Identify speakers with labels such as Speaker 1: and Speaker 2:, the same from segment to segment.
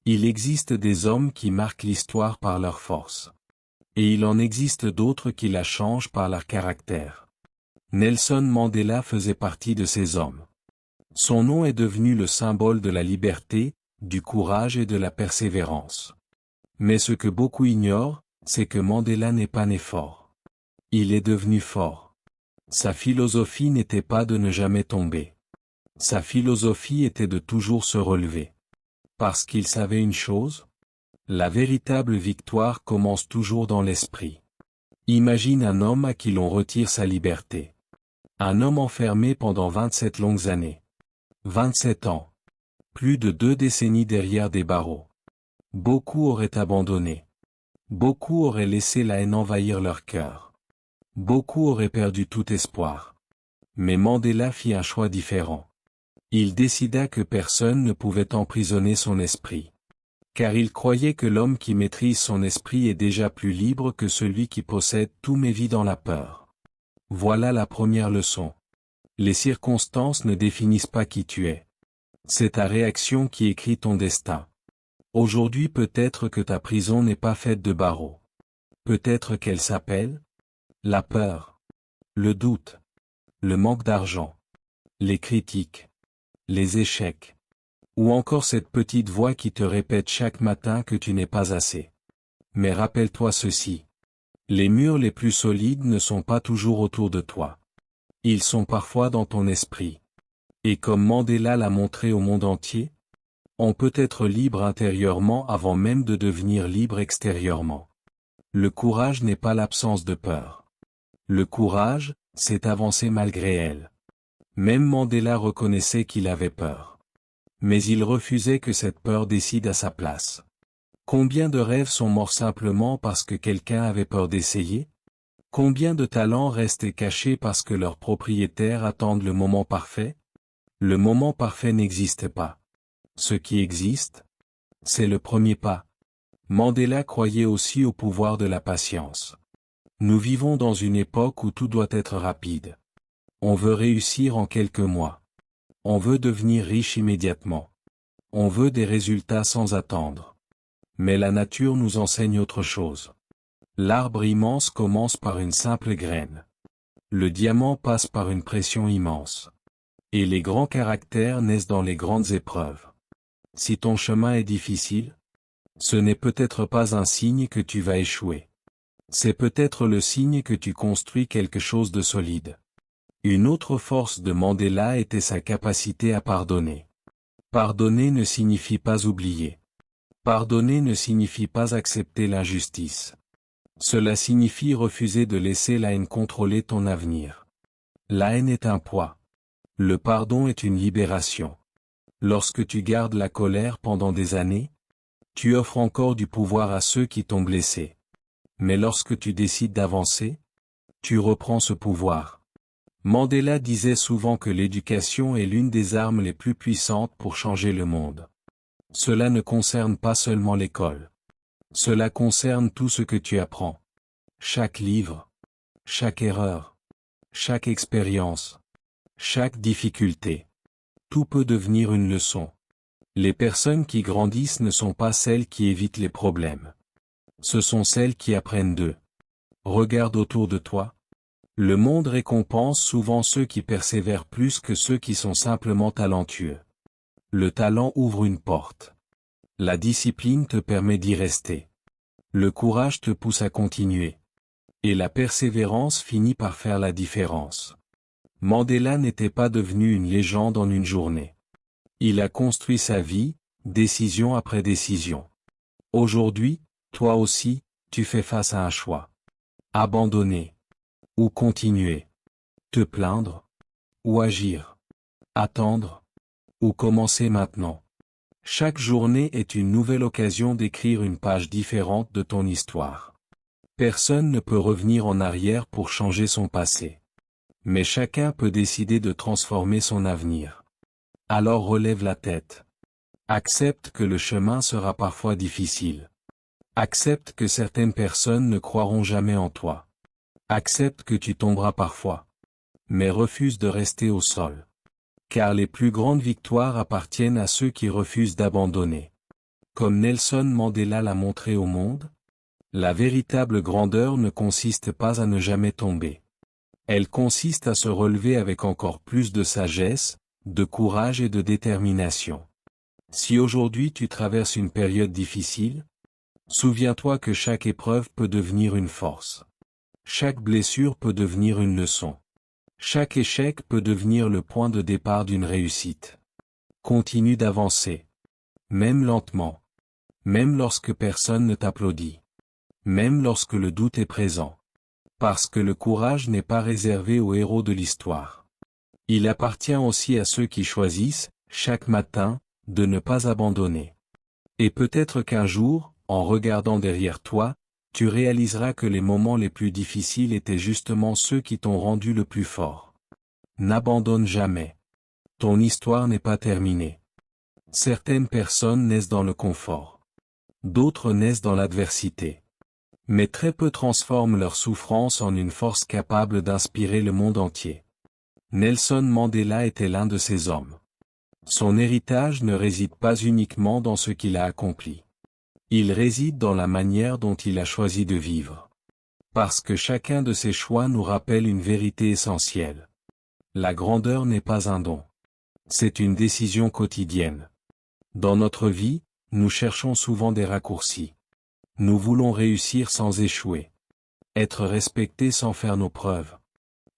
Speaker 1: Il existe des hommes qui marquent l'histoire par leur force. Et il en existe d'autres qui la changent par leur caractère. Nelson Mandela faisait partie de ces hommes. Son nom est devenu le symbole de la liberté, du courage et de la persévérance. Mais ce que beaucoup ignorent, c'est que Mandela n'est pas né fort. Il est devenu fort. Sa philosophie n'était pas de ne jamais tomber. Sa philosophie était de toujours se relever. Parce qu'il savait une chose? La véritable victoire commence toujours dans l'esprit. Imagine un homme à qui l'on retire sa liberté. Un homme enfermé pendant 27 longues années. 27 ans. Plus de 2 décennies derrière des barreaux. Beaucoup auraient abandonné. Beaucoup auraient laissé la haine envahir leur cœur. Beaucoup auraient perdu tout espoir. Mais Mandela fit un choix différent. Il décida que personne ne pouvait emprisonner son esprit. Car il croyait que l'homme qui maîtrise son esprit est déjà plus libre que celui qui possède tout mais vit dans la peur. Voilà la première leçon. Les circonstances ne définissent pas qui tu es. C'est ta réaction qui écrit ton destin. Aujourd'hui peut-être que ta prison n'est pas faite de barreaux. Peut-être qu'elle s'appelle la peur, le doute, le manque d'argent, les critiques, les échecs, ou encore cette petite voix qui te répète chaque matin que tu n'es pas assez. Mais rappelle-toi ceci. Les murs les plus solides ne sont pas toujours autour de toi. Ils sont parfois dans ton esprit. Et comme Mandela l'a montré au monde entier, on peut être libre intérieurement avant même de devenir libre extérieurement. Le courage n'est pas l'absence de peur. Le courage, c'est avancer malgré elle. Même Mandela reconnaissait qu'il avait peur. Mais il refusait que cette peur décide à sa place. Combien de rêves sont morts simplement parce que quelqu'un avait peur d'essayer? Combien de talents restent cachés parce que leurs propriétaires attendent le moment parfait? Le moment parfait n'existe pas. Ce qui existe, c'est le premier pas. Mandela croyait aussi au pouvoir de la patience. Nous vivons dans une époque où tout doit être rapide. On veut réussir en quelques mois. On veut devenir riche immédiatement. On veut des résultats sans attendre. Mais la nature nous enseigne autre chose. L'arbre immense commence par une simple graine. Le diamant passe par une pression immense. Et les grands caractères naissent dans les grandes épreuves. Si ton chemin est difficile, ce n'est peut-être pas un signe que tu vas échouer. C'est peut-être le signe que tu construis quelque chose de solide. Une autre force de Mandela était sa capacité à pardonner. Pardonner ne signifie pas oublier. Pardonner ne signifie pas accepter l'injustice. Cela signifie refuser de laisser la haine contrôler ton avenir. La haine est un poids. Le pardon est une libération. Lorsque tu gardes la colère pendant des années, tu offres encore du pouvoir à ceux qui t'ont blessé. Mais lorsque tu décides d'avancer, tu reprends ce pouvoir. Mandela disait souvent que l'éducation est l'une des armes les plus puissantes pour changer le monde. Cela ne concerne pas seulement l'école. Cela concerne tout ce que tu apprends. Chaque livre, chaque erreur, chaque expérience, chaque difficulté. Tout peut devenir une leçon. Les personnes qui grandissent ne sont pas celles qui évitent les problèmes. Ce sont celles qui apprennent d'eux. Regarde autour de toi. Le monde récompense souvent ceux qui persévèrent plus que ceux qui sont simplement talentueux. Le talent ouvre une porte. La discipline te permet d'y rester. Le courage te pousse à continuer. Et la persévérance finit par faire la différence. Mandela n'était pas devenu une légende en une journée. Il a construit sa vie, décision après décision. Aujourd'hui, toi aussi, tu fais face à un choix. Abandonner. Ou continuer. Te plaindre. Ou agir. Attendre. Ou commencer maintenant. Chaque journée est une nouvelle occasion d'écrire une page différente de ton histoire. Personne ne peut revenir en arrière pour changer son passé. Mais chacun peut décider de transformer son avenir. Alors relève la tête. Accepte que le chemin sera parfois difficile. Accepte que certaines personnes ne croiront jamais en toi. Accepte que tu tomberas parfois. Mais refuse de rester au sol. Car les plus grandes victoires appartiennent à ceux qui refusent d'abandonner. Comme Nelson Mandela l'a montré au monde, la véritable grandeur ne consiste pas à ne jamais tomber. Elle consiste à se relever avec encore plus de sagesse, de courage et de détermination. Si aujourd'hui tu traverses une période difficile, souviens-toi que chaque épreuve peut devenir une force. Chaque blessure peut devenir une leçon. Chaque échec peut devenir le point de départ d'une réussite. Continue d'avancer. Même lentement. Même lorsque personne ne t'applaudit. Même lorsque le doute est présent. Parce que le courage n'est pas réservé aux héros de l'histoire. Il appartient aussi à ceux qui choisissent, chaque matin, de ne pas abandonner. Et peut-être qu'un jour, en regardant derrière toi, tu réaliseras que les moments les plus difficiles étaient justement ceux qui t'ont rendu le plus fort. N'abandonne jamais. Ton histoire n'est pas terminée. Certaines personnes naissent dans le confort. D'autres naissent dans l'adversité. Mais très peu transforment leur souffrance en une force capable d'inspirer le monde entier. Nelson Mandela était l'un de ces hommes. Son héritage ne réside pas uniquement dans ce qu'il a accompli. Il réside dans la manière dont il a choisi de vivre. Parce que chacun de ses choix nous rappelle une vérité essentielle. La grandeur n'est pas un don. C'est une décision quotidienne. Dans notre vie, nous cherchons souvent des raccourcis. Nous voulons réussir sans échouer. Être respecté sans faire nos preuves.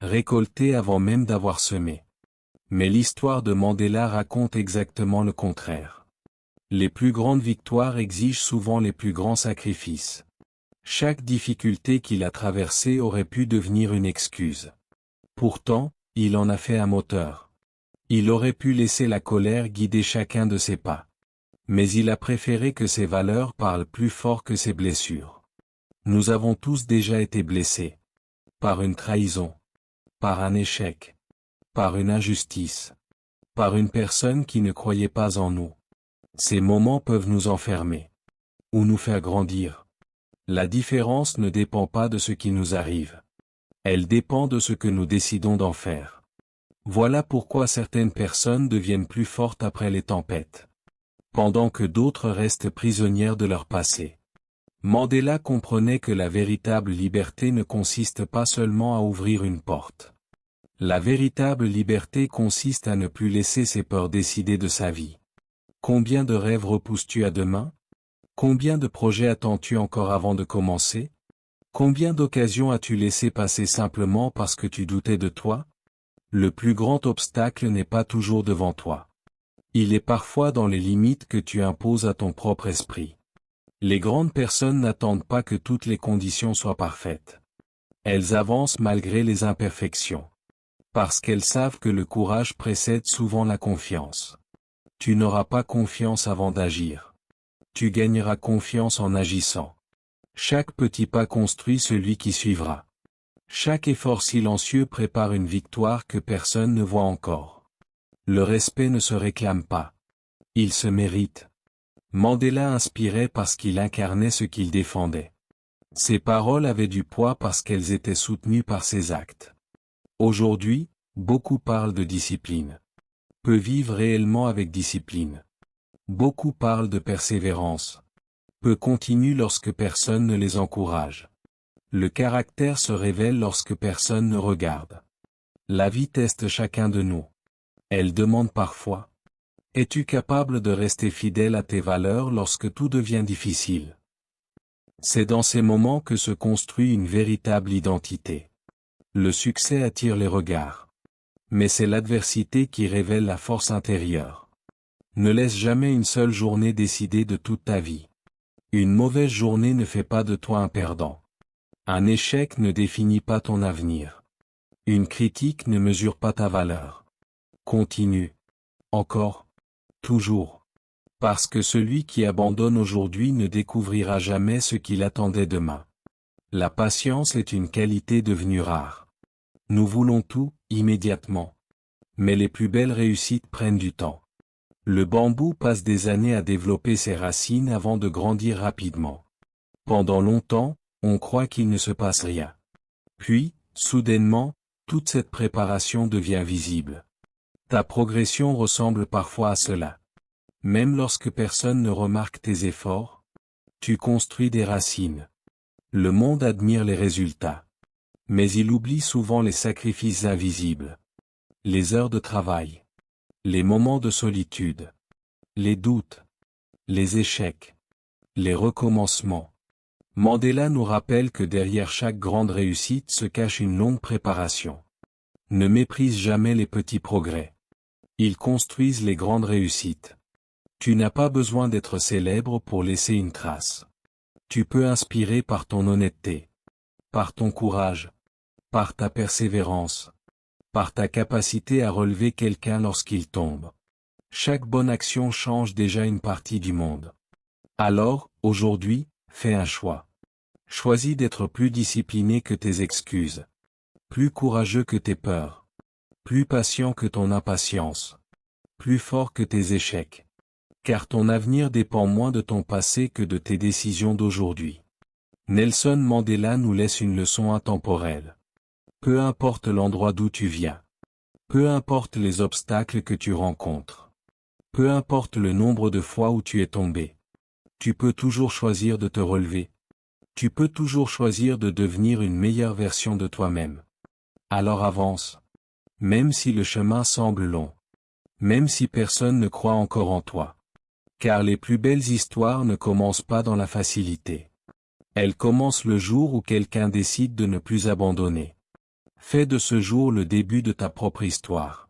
Speaker 1: Récolter avant même d'avoir semé. Mais l'histoire de Mandela raconte exactement le contraire. Les plus grandes victoires exigent souvent les plus grands sacrifices. Chaque difficulté qu'il a traversée aurait pu devenir une excuse. Pourtant, il en a fait un moteur. Il aurait pu laisser la colère guider chacun de ses pas. Mais il a préféré que ses valeurs parlent plus fort que ses blessures. Nous avons tous déjà été blessés. Par une trahison. Par un échec. Par une injustice. Par une personne qui ne croyait pas en nous. Ces moments peuvent nous enfermer. Ou nous faire grandir. La différence ne dépend pas de ce qui nous arrive. Elle dépend de ce que nous décidons d'en faire. Voilà pourquoi certaines personnes deviennent plus fortes après les tempêtes. Pendant que d'autres restent prisonnières de leur passé. Mandela comprenait que la véritable liberté ne consiste pas seulement à ouvrir une porte. La véritable liberté consiste à ne plus laisser ses peurs décider de sa vie. Combien de rêves repousses-tu à demain? Combien de projets attends-tu encore avant de commencer? Combien d'occasions as-tu laissé passer simplement parce que tu doutais de toi? Le plus grand obstacle n'est pas toujours devant toi. Il est parfois dans les limites que tu imposes à ton propre esprit. Les grandes personnes n'attendent pas que toutes les conditions soient parfaites. Elles avancent malgré les imperfections. Parce qu'elles savent que le courage précède souvent la confiance. Tu n'auras pas confiance avant d'agir. Tu gagneras confiance en agissant. Chaque petit pas construit celui qui suivra. Chaque effort silencieux prépare une victoire que personne ne voit encore. Le respect ne se réclame pas. Il se mérite. Mandela inspirait parce qu'il incarnait ce qu'il défendait. Ses paroles avaient du poids parce qu'elles étaient soutenues par ses actes. Aujourd'hui, beaucoup parlent de discipline. Peu vivent réellement avec discipline. Beaucoup parlent de persévérance. Peu continuent lorsque personne ne les encourage. Le caractère se révèle lorsque personne ne regarde. La vie teste chacun de nous. Elle demande parfois. Es-tu capable de rester fidèle à tes valeurs lorsque tout devient difficile? C'est dans ces moments que se construit une véritable identité. Le succès attire les regards. Mais c'est l'adversité qui révèle la force intérieure. Ne laisse jamais une seule journée décider de toute ta vie. Une mauvaise journée ne fait pas de toi un perdant. Un échec ne définit pas ton avenir. Une critique ne mesure pas ta valeur. Continue. Encore. Toujours. Parce que celui qui abandonne aujourd'hui ne découvrira jamais ce qu'il attendait demain. La patience est une qualité devenue rare. Nous voulons tout, immédiatement. Mais les plus belles réussites prennent du temps. Le bambou passe des années à développer ses racines avant de grandir rapidement. Pendant longtemps, on croit qu'il ne se passe rien. Puis, soudainement, toute cette préparation devient visible. Ta progression ressemble parfois à cela. Même lorsque personne ne remarque tes efforts, tu construis des racines. Le monde admire les résultats. Mais il oublie souvent les sacrifices invisibles. Les heures de travail. Les moments de solitude. Les doutes. Les échecs. Les recommencements. Mandela nous rappelle que derrière chaque grande réussite se cache une longue préparation. Ne méprise jamais les petits progrès. Ils construisent les grandes réussites. Tu n'as pas besoin d'être célèbre pour laisser une trace. Tu peux inspirer par ton honnêteté, par ton courage, par ta persévérance, par ta capacité à relever quelqu'un lorsqu'il tombe. Chaque bonne action change déjà une partie du monde. Alors, aujourd'hui, fais un choix. Choisis d'être plus discipliné que tes excuses, plus courageux que tes peurs, plus patient que ton impatience, plus fort que tes échecs. Car ton avenir dépend moins de ton passé que de tes décisions d'aujourd'hui. Nelson Mandela nous laisse une leçon intemporelle. Peu importe l'endroit d'où tu viens. Peu importe les obstacles que tu rencontres. Peu importe le nombre de fois où tu es tombé. Tu peux toujours choisir de te relever. Tu peux toujours choisir de devenir une meilleure version de toi-même. Alors avance. Même si le chemin semble long. Même si personne ne croit encore en toi. Car les plus belles histoires ne commencent pas dans la facilité. Elles commencent le jour où quelqu'un décide de ne plus abandonner. Fais de ce jour le début de ta propre histoire.